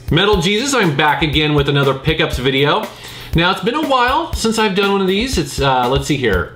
Metal Jesus, I'm back again with another pickups video. Now it's been a while since I've done one of these. It's let's see here.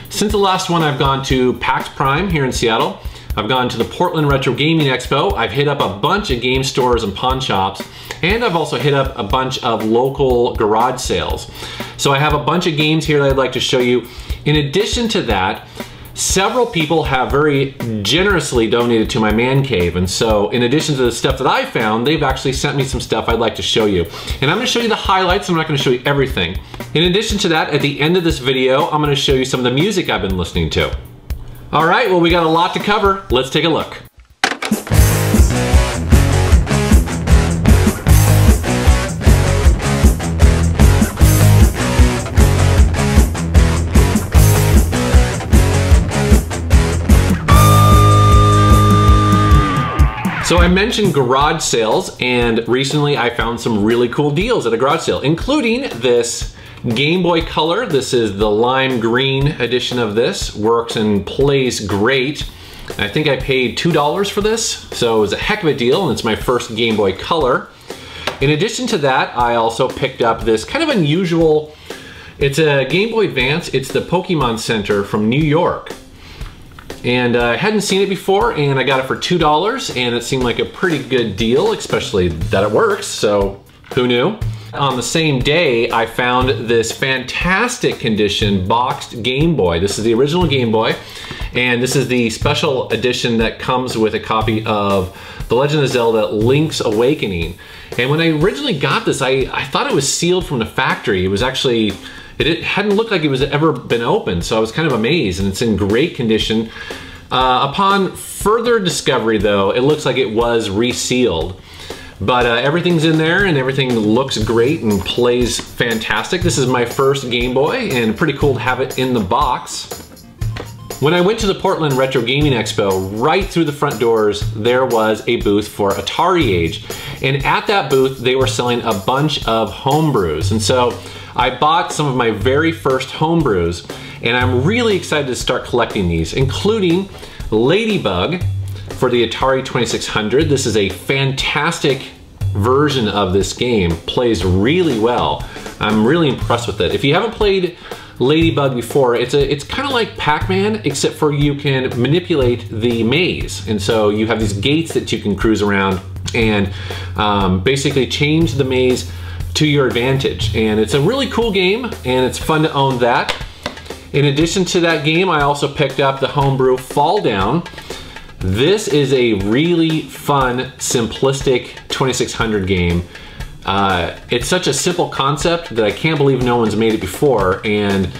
Since the last one, I've gone to PAX Prime here in Seattle. I've gone to the Portland Retro Gaming Expo. I've hit up a bunch of game stores and pawn shops, and I've also hit up a bunch of local garage sales. So I have a bunch of games here that I'd like to show you. In addition to that, several people have very generously donated to my man cave, and so in addition to the stuff that I found, they've actually sent me some stuff I'd like to show you. And I'm going to show you the highlights. I'm not going to show you everything. In addition to that, at the end of this video, I'm going to show you some of the music I've been listening to. All right, well, we got a lot to cover. Let's take a look. So I mentioned garage sales, and recently I found some really cool deals at a garage sale, including this Game Boy Color. This is the lime green edition of this. Works and plays great. I think I paid $2 for this, so it was a heck of a deal, and it's my first Game Boy Color. In addition to that, I also picked up this kind of unusual, it's a Game Boy Advance. It's the Pokemon Center from New York. And I hadn't seen it before, and I got it for $2, and it seemed like a pretty good deal, especially that it works, so who knew? On the same day, I found this fantastic condition boxed Game Boy. This is the original Game Boy, and this is the special edition that comes with a copy of The Legend of Zelda Link's Awakening. And when I originally got this, I thought it was sealed from the factory. It was actually, it hadn't looked like it was ever been opened, so I was kind of amazed, and it's in great condition. Upon further discovery though, it looks like it was resealed. But everything's in there and everything looks great and plays fantastic. This is my first Game Boy, and pretty cool to have it in the box. When I went to the Portland Retro Gaming Expo, right through the front doors, there was a booth for Atari Age. And at that booth, they were selling a bunch of homebrews. And so I bought some of my very first homebrews, and I'm really excited to start collecting these, including Ladybug for the Atari 2600. This is a fantastic version of this game. Plays really well. I'm really impressed with it. If you haven't played Ladybug before, it's kind of like Pac-Man, except for you can manipulate the maze. And so you have these gates that you can cruise around and basically change the maze to your advantage. And it's a really cool game, and it's fun to own that. In addition to that game, I also picked up the homebrew Fall Down. This is a really fun, simplistic 2600 game. It's such a simple concept that I can't believe no one's made it before. And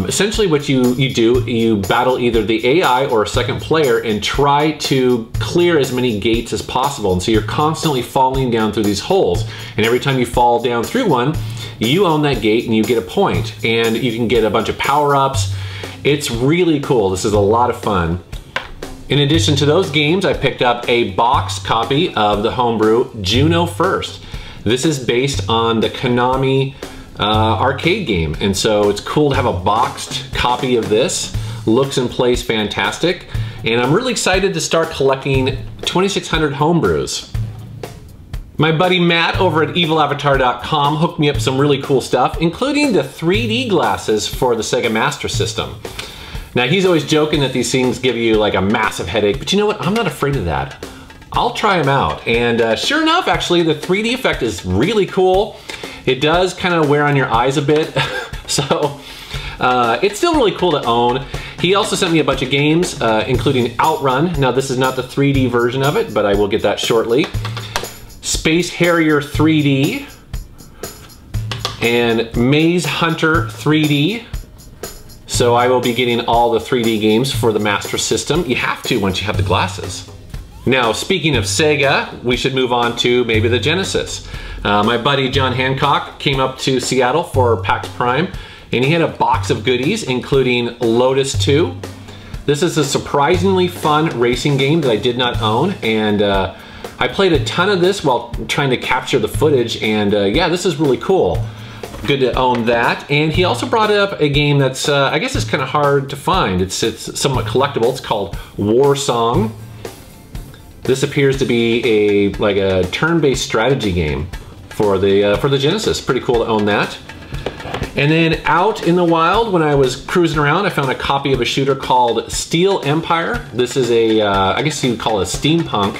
essentially what you do, you battle either the AI or a second player and try to clear as many gates as possible. And so you're constantly falling down through these holes. And every time you fall down through one, you own that gate and you get a point. And you can get a bunch of power-ups. It's really cool. This is a lot of fun. In addition to those games, I picked up a box copy of the homebrew Juno First. This is based on the Konami arcade game, and so it's cool to have a boxed copy of this. Looks and plays fantastic, and I'm really excited to start collecting 2600 homebrews. My buddy Matt over at evilavatar.com hooked me up some really cool stuff, including the 3D glasses for the Sega Master System. Now, he's always joking that these things give you like a massive headache, but you know what? I'm not afraid of that. I'll try them out. And sure enough, actually, the 3D effect is really cool. It does kind of wear on your eyes a bit. So it's still really cool to own. He also sent me a bunch of games, including Outrun. Now, this is not the 3D version of it, but I will get that shortly. Space Harrier 3D and Maze Hunter 3D. So I will be getting all the 3D games for the Master System. You have to once you have the glasses. Now, speaking of Sega, we should move on to maybe the Genesis. My buddy John Hancock came up to Seattle for PAX Prime, and he had a box of goodies, including Lotus 2. This is a surprisingly fun racing game that I did not own, and I played a ton of this while trying to capture the footage, and yeah, this is really cool. Good to own that. And he also brought up a game that's, I guess it's kind of hard to find. It's somewhat collectible. It's called Warsong. This appears to be like a turn-based strategy game for the Genesis. Pretty cool to own that. And then out in the wild, when I was cruising around, I found a copy of a shooter called Steel Empire. This is a, I guess you would call it a steampunk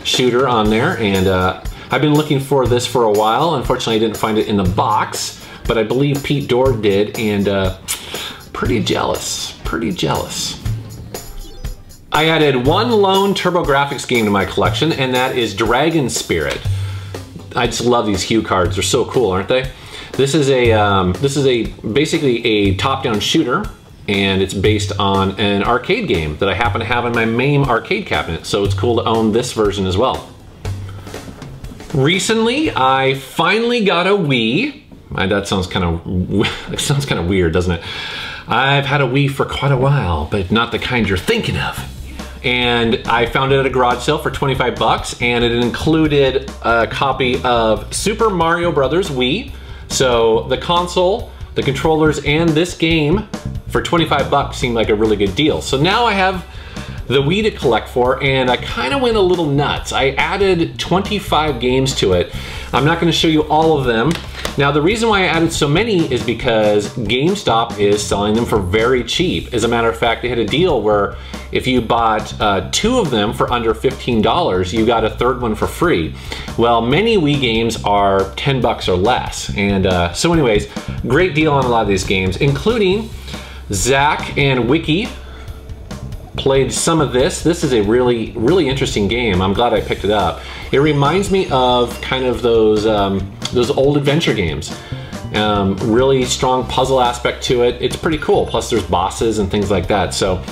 shooter on there. And I've been looking for this for a while. Unfortunately, I didn't find it in the box, but I believe Pete Dorr did, and pretty jealous, pretty jealous. I added one lone TurboGrafx game to my collection, and that is Dragon Spirit. I just love these hue cards. They're so cool, aren't they? This is basically a top-down shooter, and it's based on an arcade game that I happen to have in my MAME arcade cabinet, so it's cool to own this version as well. Recently, I finally got a Wii. That sounds kind of weird, doesn't it? I've had a Wii for quite a while, but not the kind you're thinking of. And I found it at a garage sale for 25 bucks, and it included a copy of Super Mario Brothers Wii. So the console, the controllers, and this game for 25 bucks seemed like a really good deal. So now I have the Wii to collect for, and I kind of went a little nuts. I added 25 games to it. I'm not going to show you all of them. Now, the reason why I added so many is because GameStop is selling them for very cheap. As a matter of fact, they had a deal where if you bought 2 of them for under $15, you got a third one for free. Well, many Wii games are 10 bucks or less. And so anyways, great deal on a lot of these games, including Zack and Wiki. Played some of this. This is a really, really interesting game. I'm glad I picked it up. It reminds me of kind of those old adventure games. Really strong puzzle aspect to it. It's pretty cool. Plus there's bosses and things like that. So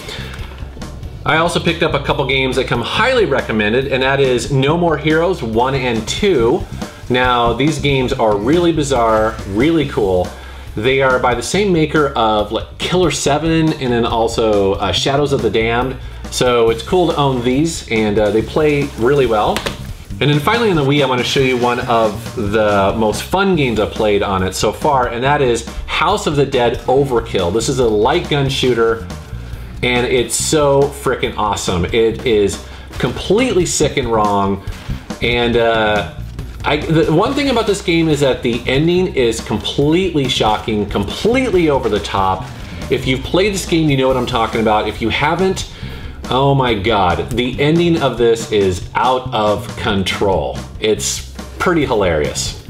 I also picked up a couple games that come highly recommended, and that is No More Heroes 1 and 2. Now these games are really bizarre, really cool. They are by the same maker of like Killer 7 and then also Shadows of the Damned. So it's cool to own these, and they play really well. And then finally on the Wii, I want to show you one of the most fun games I've played on it so far, and that is House of the Dead Overkill. This is a light gun shooter, and it's so freaking awesome. It is completely sick and wrong, and the one thing about this game is that the ending is completely shocking, completely over the top. If you've played this game, you know what I'm talking about. If you haven't, oh my god, the ending of this is out of control. It's pretty hilarious.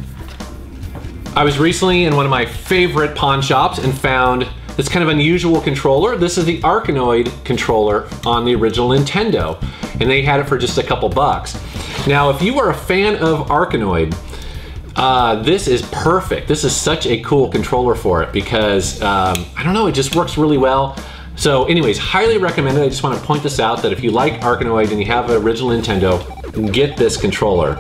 I was recently in one of my favorite pawn shops and found this kind of unusual controller. This is the Arkanoid controller on the original Nintendo, and they had it for just a couple bucks. Now, if you are a fan of Arkanoid, this is perfect. This is such a cool controller for it because, I don't know, it just works really well. So anyways, highly recommended. I just want to point this out that if you like Arkanoid and you have an original Nintendo, get this controller.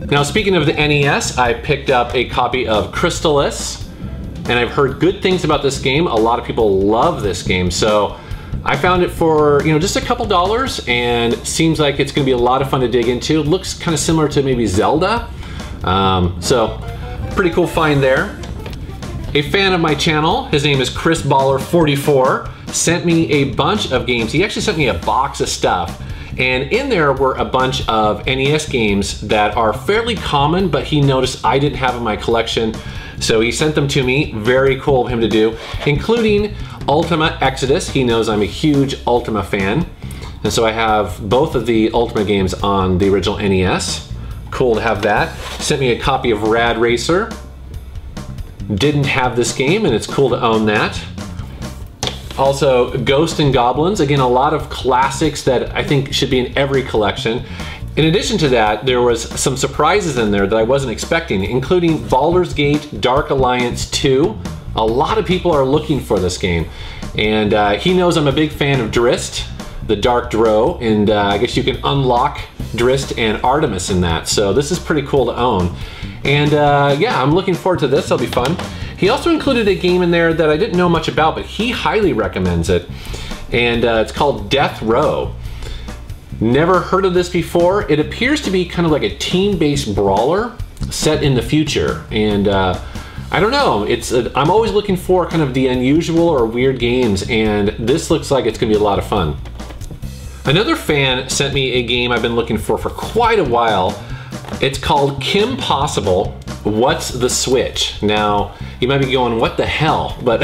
Now, speaking of the NES, I picked up a copy of Crystalis, and I've heard good things about this game. A lot of people love this game, so I found it for, you know, just a couple dollars, and seems like it's going to be a lot of fun to dig into. It looks kind of similar to maybe Zelda, so pretty cool find there. A fan of my channel, his name is ChrisBaller44, sent me a bunch of games. He actually sent me a box of stuff, and in there were a bunch of NES games that are fairly common, but he noticed I didn't have in my collection, so he sent them to me. Very cool of him to do, including Ultima Exodus. He knows I'm a huge Ultima fan, and so I have both of the Ultima games on the original NES. Cool to have that. Sent me a copy of Rad Racer. Didn't have this game, and it's cool to own that. Also, Ghosts and Goblins. Again, a lot of classics that I think should be in every collection. In addition to that, there was some surprises in there that I wasn't expecting, including Baldur's Gate Dark Alliance 2. A lot of people are looking for this game, and he knows I'm a big fan of Drizzt, the Dark Drow, and I guess you can unlock Drizzt and Artemis in that, so this is pretty cool to own. And yeah, I'm looking forward to this. It'll be fun. He also included a game in there that I didn't know much about, but he highly recommends it, and it's called Deathrow. Never heard of this before. It appears to be kind of like a team-based brawler set in the future, and I don't know, I'm always looking for kind of the unusual or weird games, and this looks like it's gonna be a lot of fun. Another fan sent me a game I've been looking for quite a while. It's called Kim Possible, What's the Switch? Now, you might be going, what the hell? But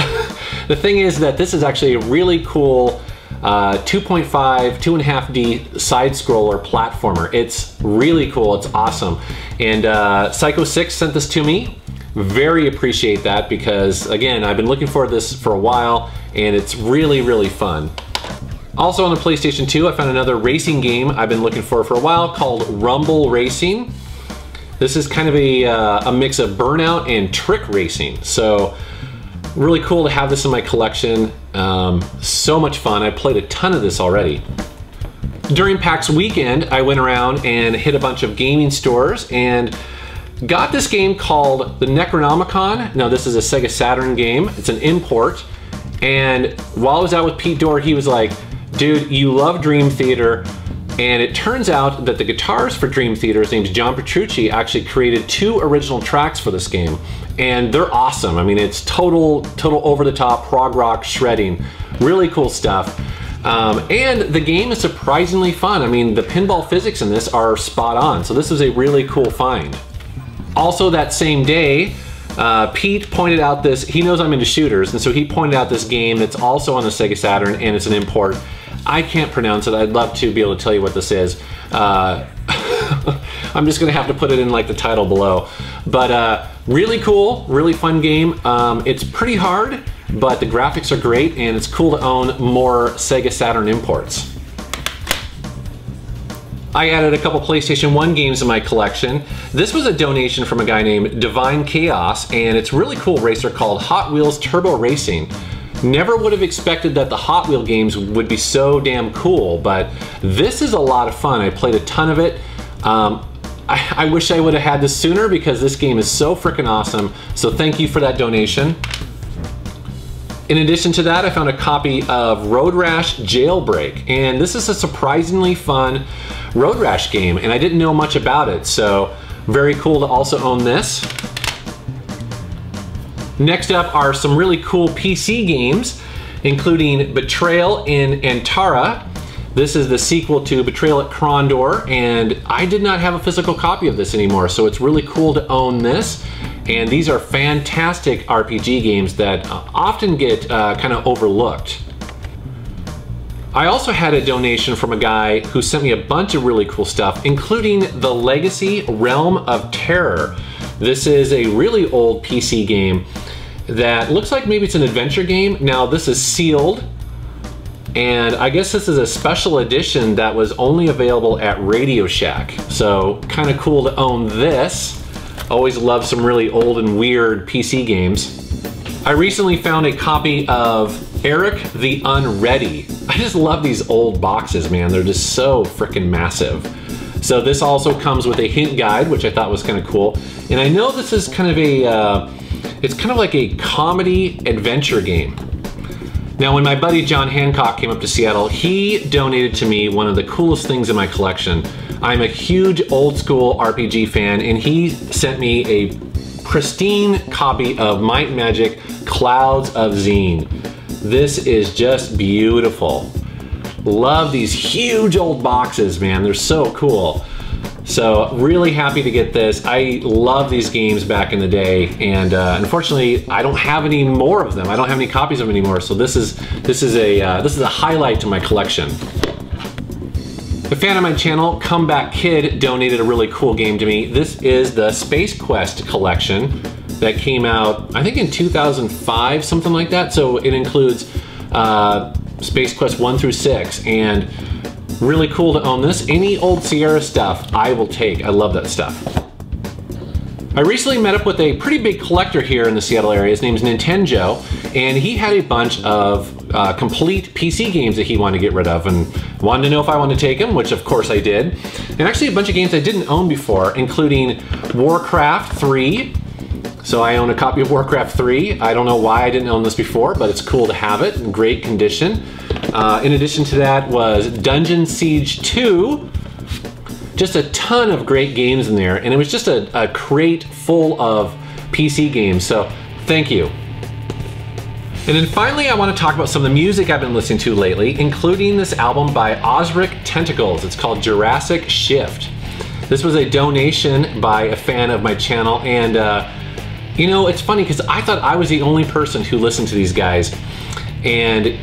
the thing is that this is actually a really cool 2.5, 2.5D side-scroller platformer. It's really cool, it's awesome. And Psycho6 sent this to me. Very appreciate that because, again, I've been looking for this for a while and it's really, really fun. Also on the PlayStation 2, I found another racing game I've been looking for a while called Rumble Racing. This is kind of a mix of Burnout and Trick Racing. So really cool to have this in my collection. So much fun. I played a ton of this already. During PAX weekend, I went around and hit a bunch of gaming stores and got this game called the Necronomicon. Now this is a Sega Saturn game. It's an import. And while I was out with Pete Dorr, he was like, dude, you love Dream Theater. And it turns out that the guitarist for Dream Theater, his name's John Petrucci, actually created 2 original tracks for this game. And they're awesome. I mean, it's total over-the-top prog rock shredding. Really cool stuff. And the game is surprisingly fun. I mean, the pinball physics in this are spot on. So this is a really cool find. Also that same day, Pete pointed out this, he knows I'm into shooters, and so he pointed out this game that's also on the Sega Saturn, and it's an import. I can't pronounce it. I'd love to be able to tell you what this is. I'm just gonna have to put it in like the title below. But really cool, really fun game. It's pretty hard, but the graphics are great, and it's cool to own more Sega Saturn imports. I added a couple PlayStation 1 games in my collection. This was a donation from a guy named Divine Chaos, and it's a really cool racer called Hot Wheels Turbo Racing. Never would have expected that the Hot Wheel games would be so damn cool, but this is a lot of fun. I played a ton of it. I wish I would have had this sooner because this game is so freaking awesome. So thank you for that donation. In addition to that, I found a copy of Road Rash Jailbreak, and this is a surprisingly fun Road Rash game, and I didn't know much about it, so very cool to also own this. Next up are some really cool PC games, including Betrayal in Antara. This is the sequel to Betrayal at Krondor, and I did not have a physical copy of this anymore, so it's really cool to own this. And these are fantastic RPG games that often get kind of overlooked. I also had a donation from a guy who sent me a bunch of really cool stuff, including the Legacy Realm of Terror. This is a really old PC game that looks like maybe it's an adventure game. Now this is sealed, and I guess this is a special edition that was only available at Radio Shack. So kind of cool to own this. Always love some really old and weird PC games. I recently found a copy of Eric the Unready. I just love these old boxes, man. They're just so freaking massive. So this also comes with a hint guide, which I thought was kind of cool. And I know this is kind of a, it's kind of like a comedy adventure game. Now, when my buddy John Hancock came up to Seattle, he donated to me one of the coolest things in my collection. I'm a huge old school RPG fan, and he sent me a pristine copy of Might and Magic Clouds of Zine. This is just beautiful. Love these huge old boxes, man. They're so cool. So really happy to get this. I love these games back in the day, and unfortunately I don't have any more of them. I don't have any copies of them anymore. So this is a highlight to my collection. A fan of my channel, Comeback Kid, donated a really cool game to me. This is the Space Quest collection that came out, I think in 2005, something like that. So it includes Space Quest 1 through 6, and really cool to own this. Any old Sierra stuff, I will take. I love that stuff. I recently met up with a pretty big collector here in the Seattle area. His name's Nintendo, and he had a bunch of complete PC games that he wanted to get rid of, and wanted to know if I wanted to take them, which of course I did. And actually a bunch of games I didn't own before, including Warcraft III. So I own a copy of Warcraft 3. I don't know why I didn't own this before, but it's cool to have it in great condition. In addition to that was Dungeon Siege 2. Just a ton of great games in there, and it was just a crate full of PC games, so thank you. And then finally, I want to talk about some of the music I've been listening to lately, including this album by Osric Tentacles. It's called Jurassic Shift. This was a donation by a fan of my channel, and you know, it's funny because I thought I was the only person who listened to these guys. And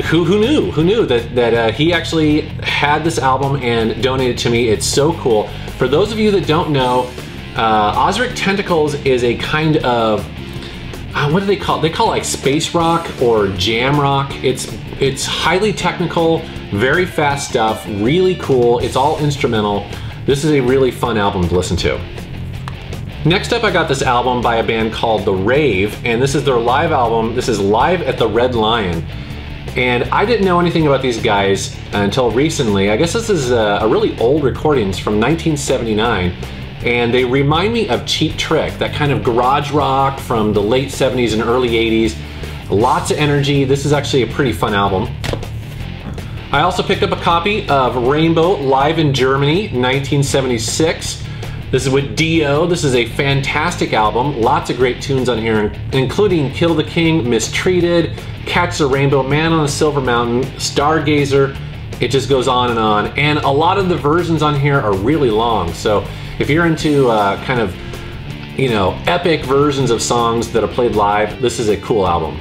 who knew that he actually had this album and donated to me. It's so cool. For those of you that don't know, Osric Tentacles is a kind of, what do they call it? They call it like space rock or jam rock. It's highly technical, very fast stuff, really cool. It's all instrumental. This is a really fun album to listen to. Next up, I got this album by a band called The Rave, and this is their live album. This is Live at the Red Lion. And I didn't know anything about these guys until recently. I guess this is a really old recordings from 1979, and they remind me of Cheap Trick, that kind of garage rock from the late 70s and early 80s. Lots of energy. This is actually a pretty fun album. I also picked up a copy of Rainbow Live in Germany, 1976. This is with Dio. This is a fantastic album. Lots of great tunes on here, including Kill the King, Mistreated, Catch the Rainbow, Man on a Silver Mountain, Stargazer. It just goes on. And a lot of the versions on here are really long. So if you're into kind of, you know, epic versions of songs that are played live, this is a cool album.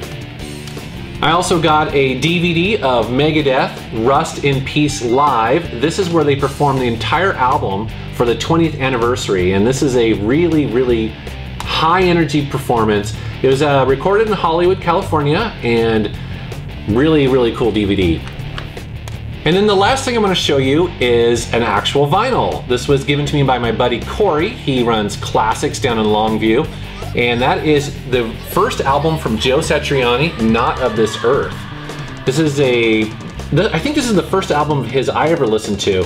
I also got a DVD of Megadeth, Rust in Peace Live. This is where they perform the entire album for the 20th anniversary, and this is a really, really high energy performance. It was recorded in Hollywood, California, and really, really cool DVD. And then the last thing I'm going to show you is an actual vinyl. This was given to me by my buddy Corey. He runs Classics down in Longview. And that is the first album from Joe Satriani, Not of This Earth. This is I think this is the first album of his I ever listened to.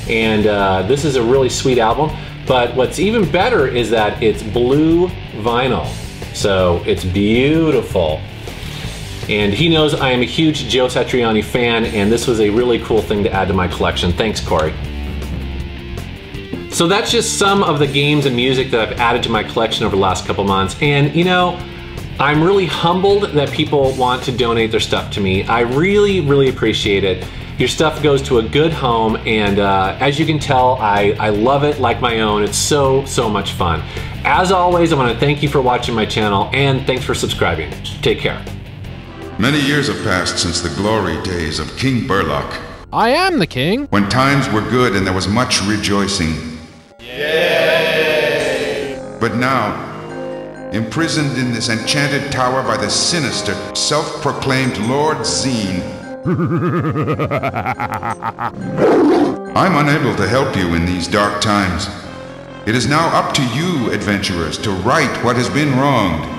And this is a really sweet album. But what's even better is that it's blue vinyl. So it's beautiful. And he knows I am a huge Joe Satriani fan, and this was a really cool thing to add to my collection. Thanks, Corey. So that's just some of the games and music that I've added to my collection over the last couple months. And you know, I'm really humbled that people want to donate their stuff to me. I really, really appreciate it. Your stuff goes to a good home, and as you can tell, I love it like my own. It's so, so much fun. As always, I want to thank you for watching my channel, and thanks for subscribing. Take care. Many years have passed since the glory days of King Burlock. I am the king. When times were good and there was much rejoicing. Yay! But now, imprisoned in this enchanted tower by the sinister, self-proclaimed Lord Zine, I'm unable to help you in these dark times. It is now up to you, adventurers, to right what has been wronged.